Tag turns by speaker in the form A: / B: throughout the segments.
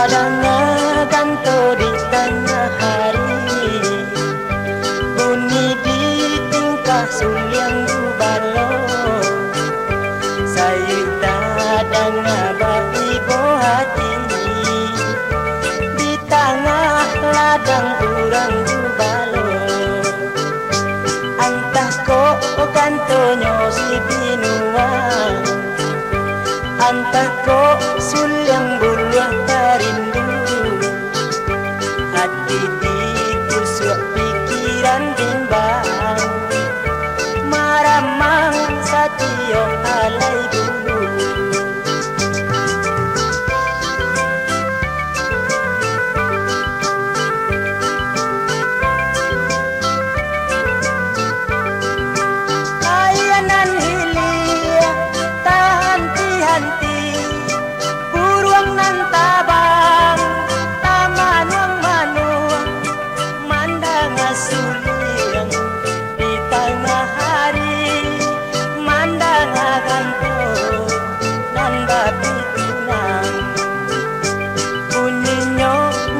A: Kadang ngeganto di tengah hari, bunyi di tingkah suliang balo. Saya kadang ngabai bo hati, di tengah ladang urang balo. Antah ko gantonyo si binua, antah ko suliang buluah tarindu. Hati di kusuk pikiran bimbang, maramang satyo alai dulu. Ayanan hilia tahan henti, buruang nan tabang taman wang manuang, mandang asuliang di tengah hari, mandang aganto nan babi tunang. Bunyinya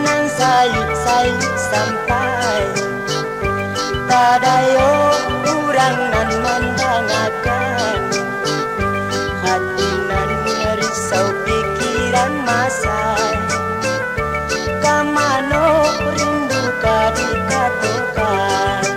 A: nan sayup-sayup sampai tadayo urang nan mandangakan. Hati nan risau pikiran masai, kamano rindu kadikatokan.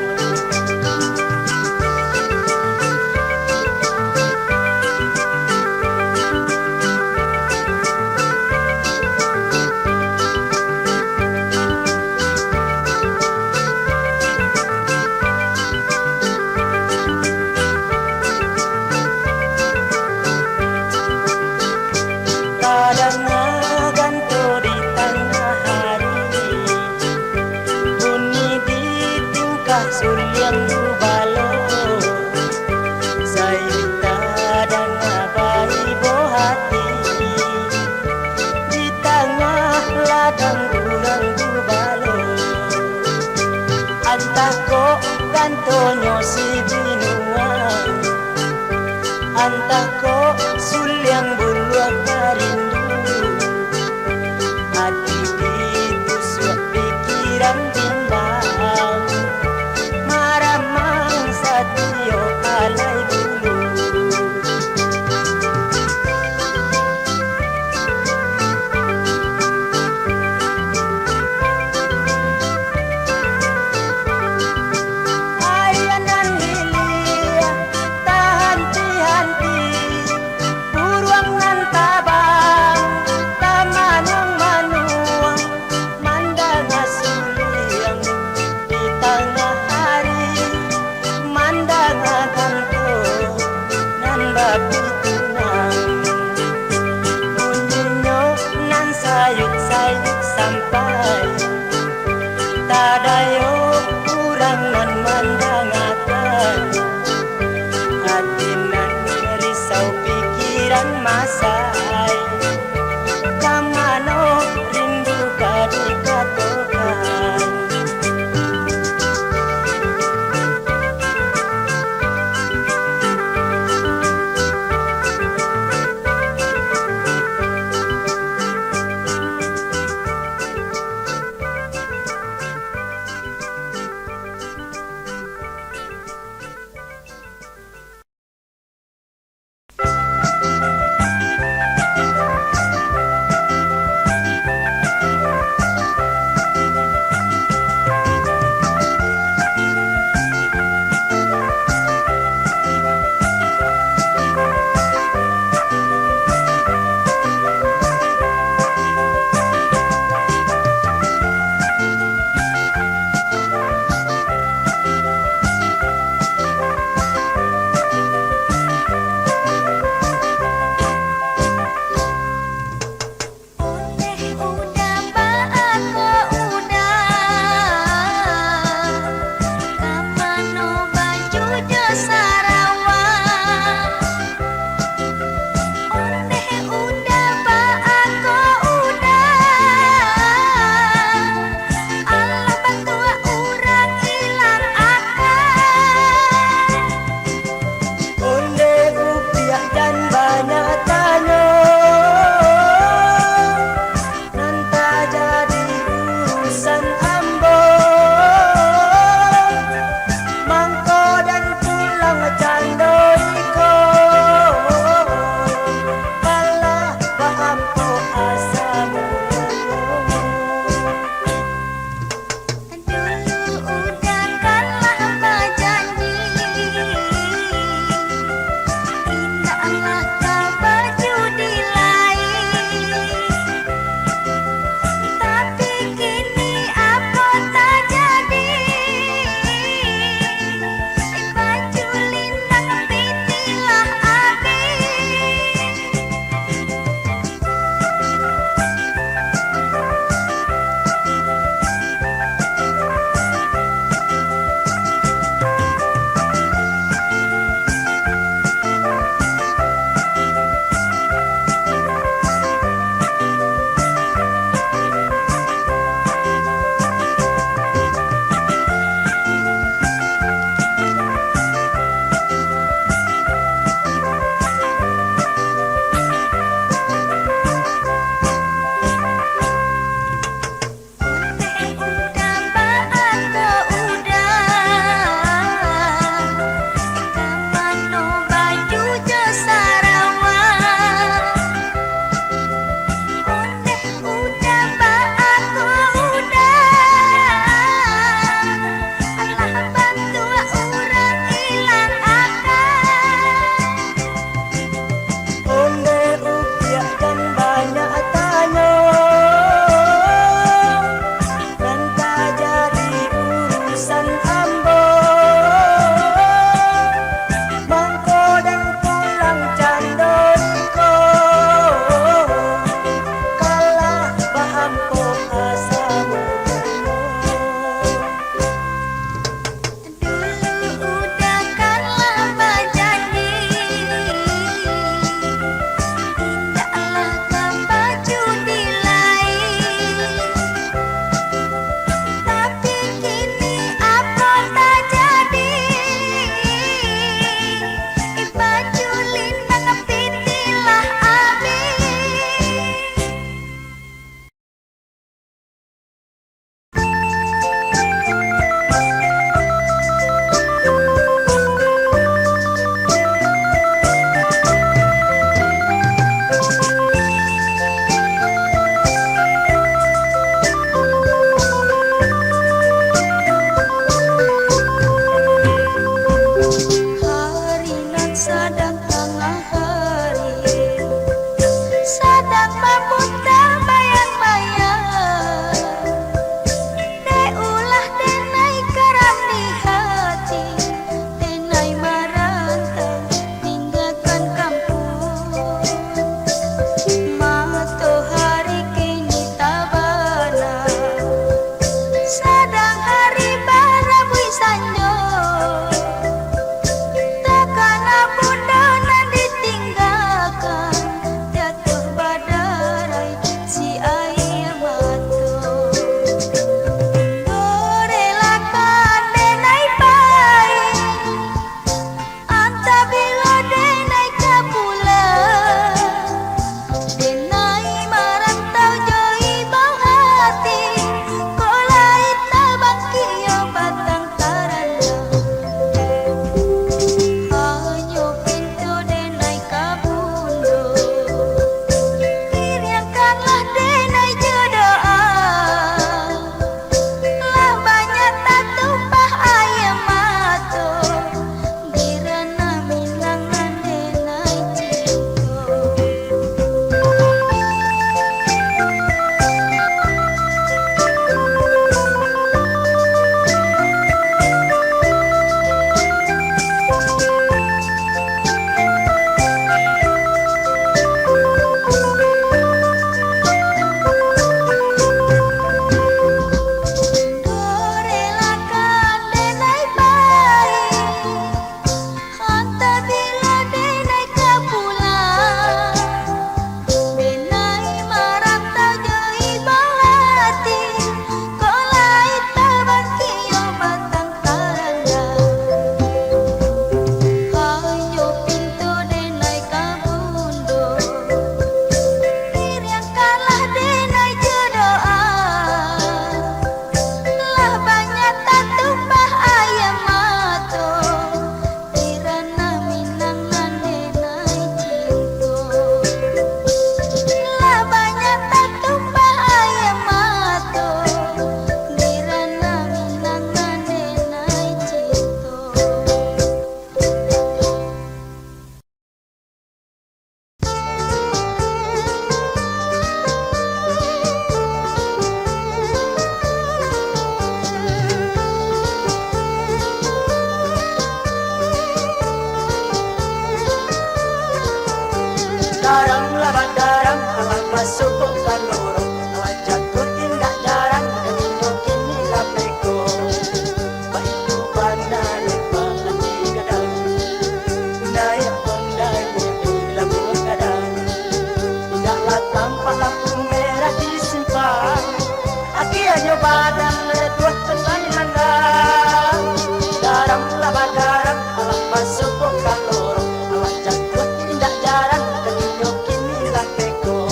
A: pasubok kaloro alat jago tindak jaran ketinyo kini lakeko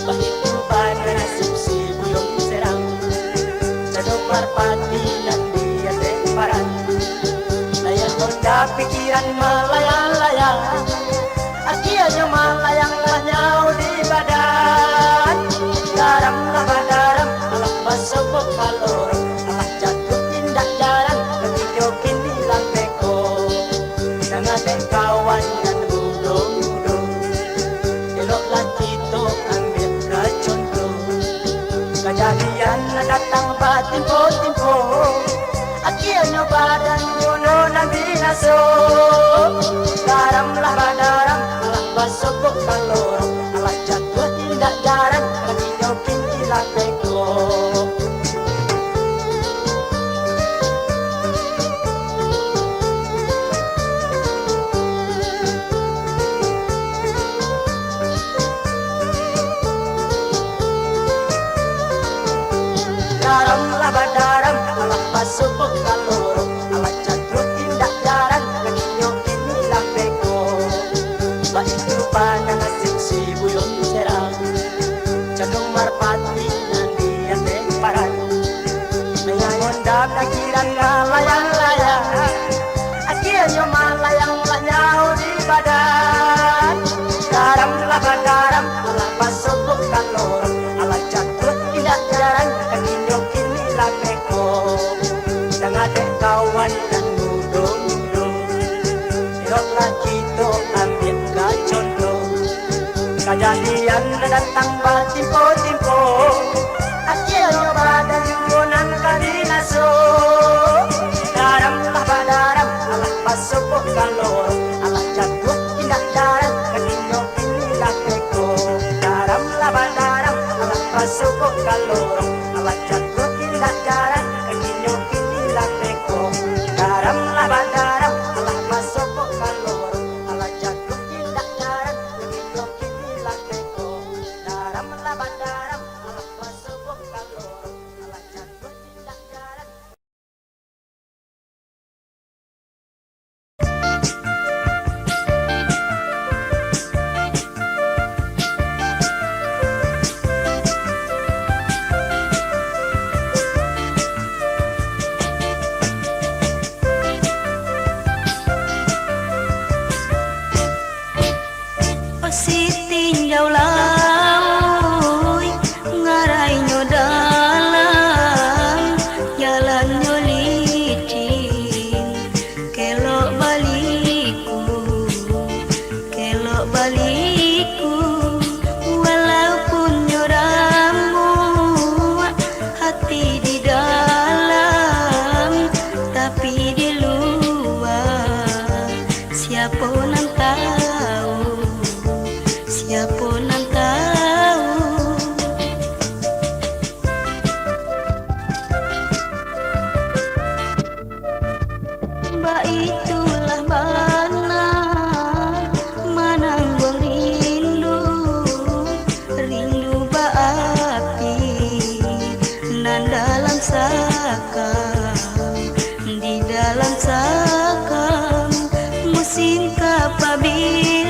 A: bahitu bana sipsi buyong serang jadong marpati dan dia temparan layang honda pikiran melayang-layang akhirnya melayang-layang di badan daram laba daram alat pasubok kaloro alat jago tindak jaran ketinyo kini lakeko dengan kawan dan budong-budong eloklah kita ambil kecontoh kejadian datang batimpo-timpo akhirnya badan bunuh dan binaso garamlah badaram alah basokok kaloro alah jatuh tindak jaran kakinya kini lakeko daram laba daram alah pasubok kaloro alah jatuh tindak jaran kakinya kini lakeko bahitu bana nasib si buyong serang jadong marpati dan dia temparan menyangon dap pikiran layang-layang akhirnya melayang-layang di badan daram laba daram alah pasubok kaloro alah jatuh tindak jaran kakinya kini lakeko dengan kawan dan budong-budong eloklah kita ambil kecontoh kejadian datang batimpo-timpo akhirnya badan yunan kadinaso daramlah badaram alah pasubok kaloro alah jatuh tindak jaran kakinya kini lakeko daramlah badaram alah pasubok kaloro alah jatuh tindak jaran kakinya kini lakeko daramlah badaram alah pasubok kaloro alah jatuh tindak jaran kakinya kini lakeko daramlah badaram alah pasubok kaloro alah jatuh tindak jaran.
B: Tinjau laui ngarai nyo dalam jalan nyo licin kelok baliku walaupun nyo ramu hati di dalam tapi di luar siapa nan tahu siapa nan tahu mbak itulah mana mananggung rindu ba api nan dalam sakam di dalam sakam musim kapabila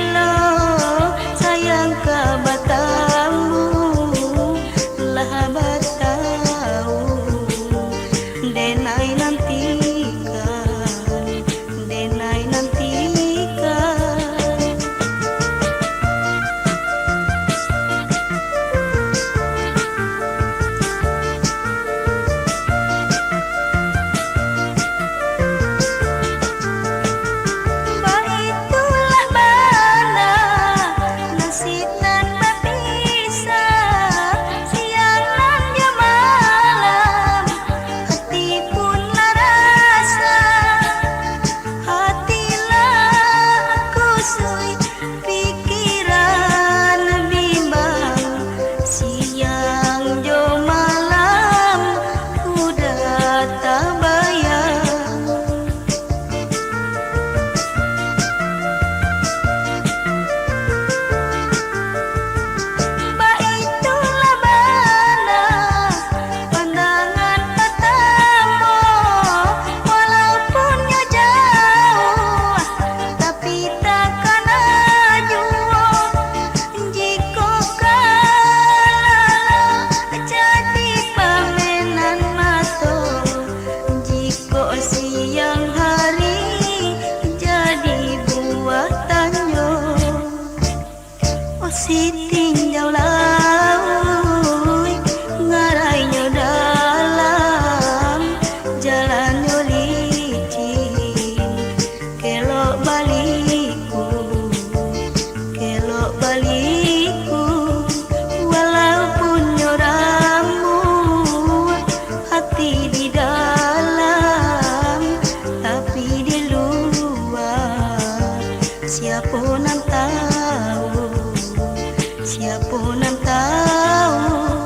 B: siapa nan tahu, siapa nan tahu.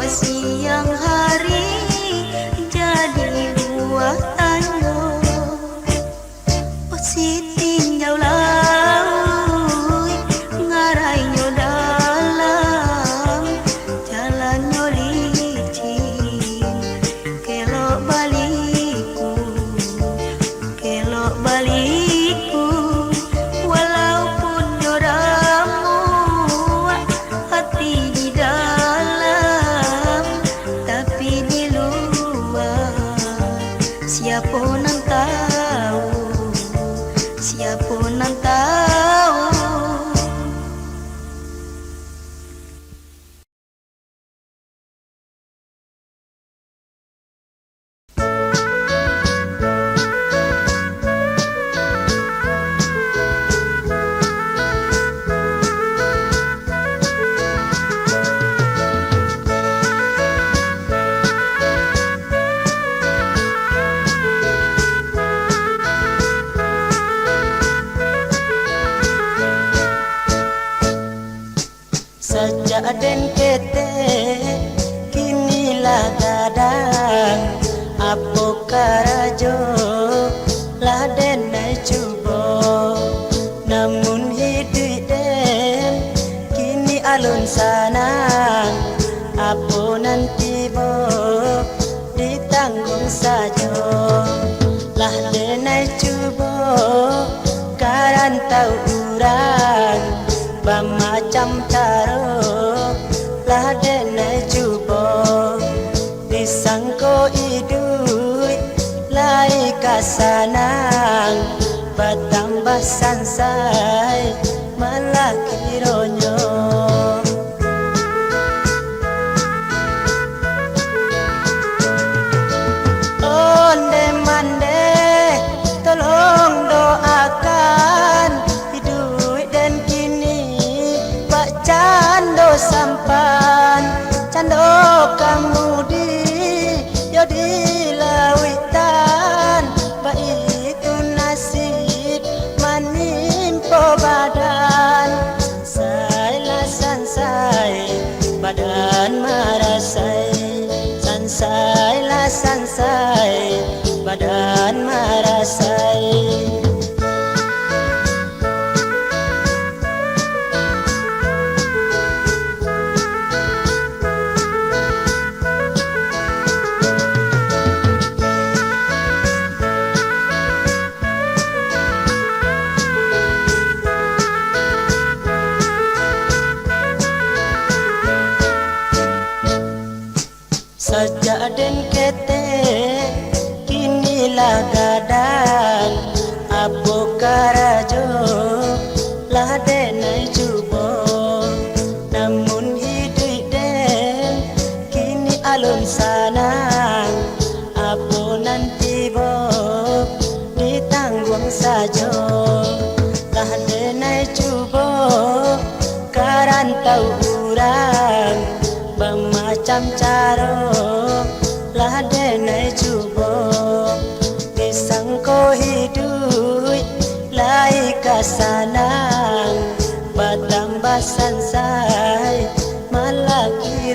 B: Siang hari jadi buah tanyo, Siti nyaulau ngarai nyo dalam jalan nyo licin, kelok baliku, kelok baliku, walaupun nyo ramu hati di dalam, tapi di luar siapa nan tahu, siapa nan tahu.
A: Sejak den kete kini lah gadang, apo karajo lah den nai cubo, namun hidup den kini alun sanang, apo nanti bo ditanggung sajo, lah den nai cubo karan tau urang macam taro lah denai cubo disangko idui lai kasanang batambah sansai malaki ronyo. Onde mande tolong doakan cando sampan, cando kamudi yo di lawitan, baitu nasib manimpo badan, sansai badan marasai, sansai badan marasai. Sejak den kete kini lah gadang, apo karajo lah denai cubo, namun hidup den kini alun sanang, apo nanti bo ditanggung sajo, lah denai cubo karan tau urang macam caro lah denai cubo disangko hidup lai kasanang batambah sansai malaki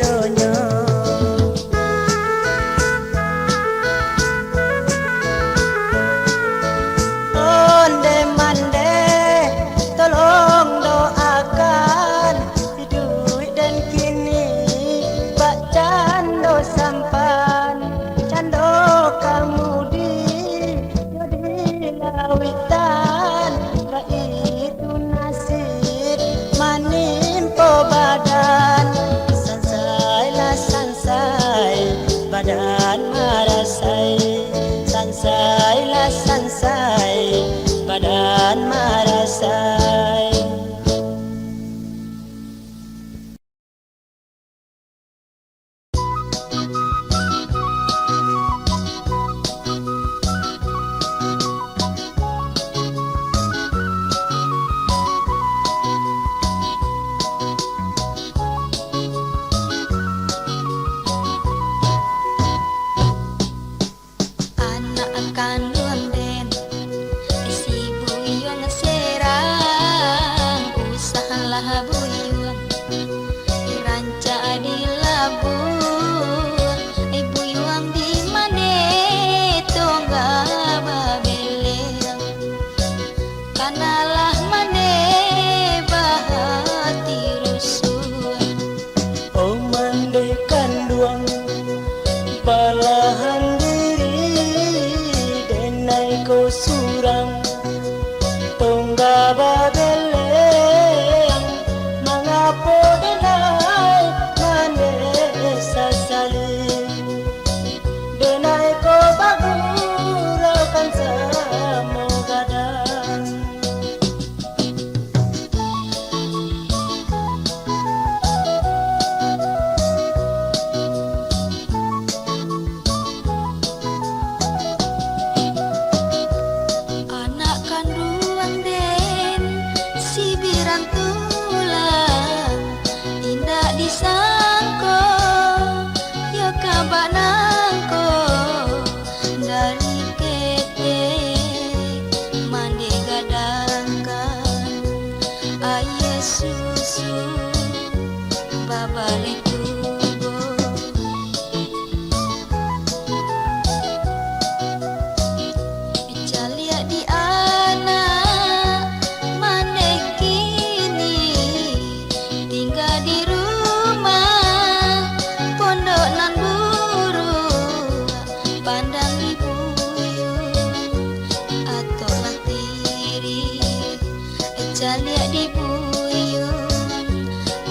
B: Salia di buyun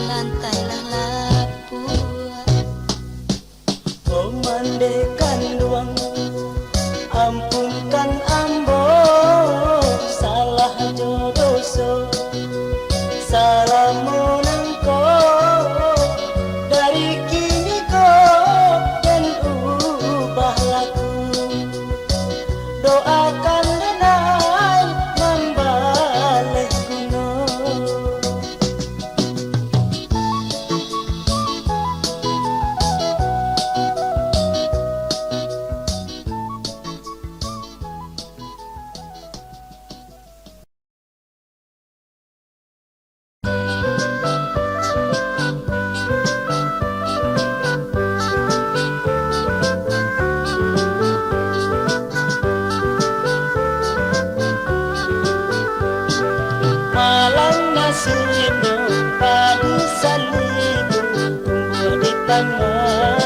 B: lantai lah lapua.
A: Oh mandekan luang, ampunkan ambo, salah jodoso, salamu nangko, dari kini kau dan ubah laku, doakan denai membaleh kuno. Malang nasibmu padi salibu, tumbuh di tengah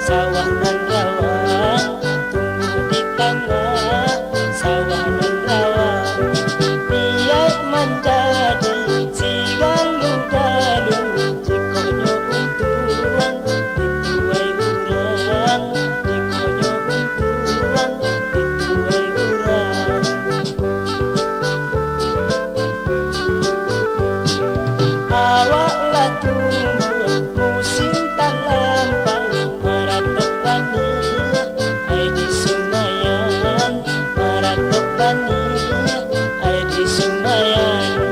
A: sawah dan rawa, tumbuh di tengah sawah dan rawa. Biar menjadi si galu-galu, jikonyo untuan dituai urang, jikonyo untuan dituai urang. Awaklah tunggu musim talampang, maratok bani ay di sumayan, maratok bani ay di sumayan.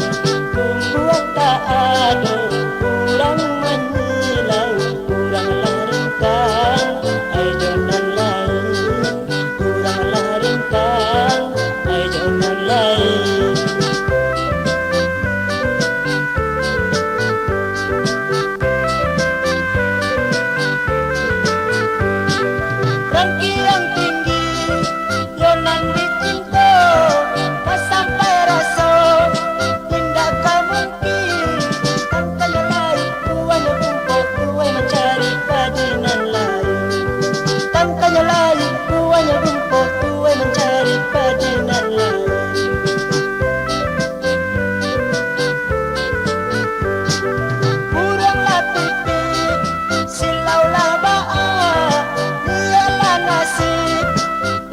A: Tumbuh tak ada kurang menyilau, kuranglah ringkang ay jonan lain, kuranglah ringkang ay jonan lain. Rangki yang tinggi, yonan dicinta, tak sampai rasa, tidak kau mungkin. Tangkanya lain, tuanya rumput, tuai mencari padinan lain. Tangkanya lain, tuanya rumput, tuai mencari padinan lain. Burunglah pipit, silaulah ba'a, dialah nasib,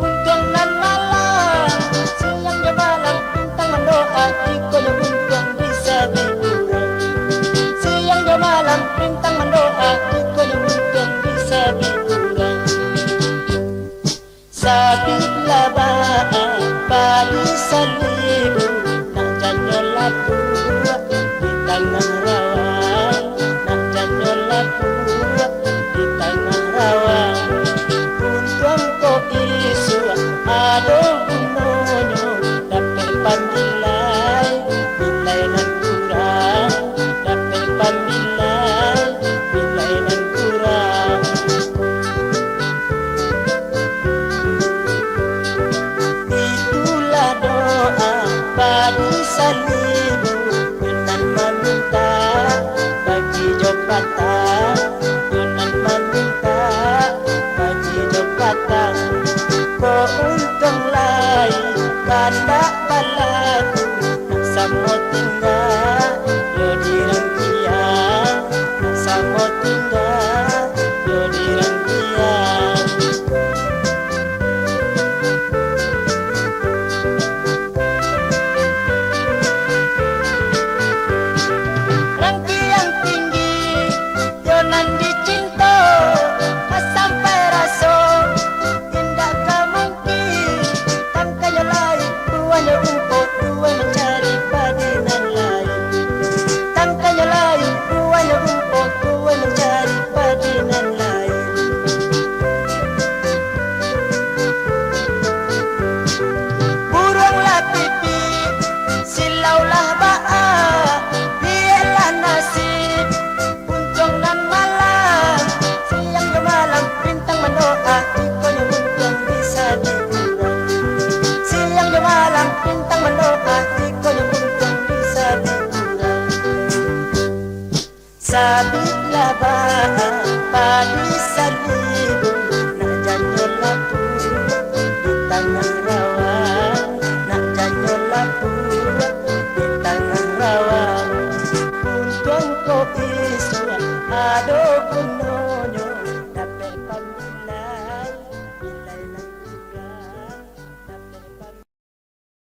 A: untung nan malam. Siang dia malam, bintang mendoa, ikonya buntung bisa diurang. Siang dia malam, bintang mendoa, ikonya buntung bisa diurang. Sabitlah ba'a, padi salibu, nak janyo lapu di tengah rawang, nak janyo lapu di tengah rawang. Untung ko isu ado gunonyo, dapat pandilai bilai nan kurang, dapat pandilai bilai nan kurang. Itulah doa padi salibu, yonan meminta bagi jabatan, yonan meminta bagi jabatan. Ko untung lain kanda balaku, nak samo tinggal yo di rangkian, nak samo tinggal yo di rangkian. Rangki yang tinggi, yonan dicinta, tak sampai rasa, tidak kau mungkin. Tangkanya lain, tuanya rumput, tuai mencari padinan lain. Tangkanya lain, tuanya rumput, tuai mencari padinan lain. Burunglah pipit, silaulah ba'a, dialah nasib, untung nan malam. Siang ke malam, bintang mendoa, ikonya untung bisa diurang. Siang ke malam, bintang mendoa, ikonya untung bisa diurang. Sabitlah ba'a, padi salibu, nak janyo lapu di tanah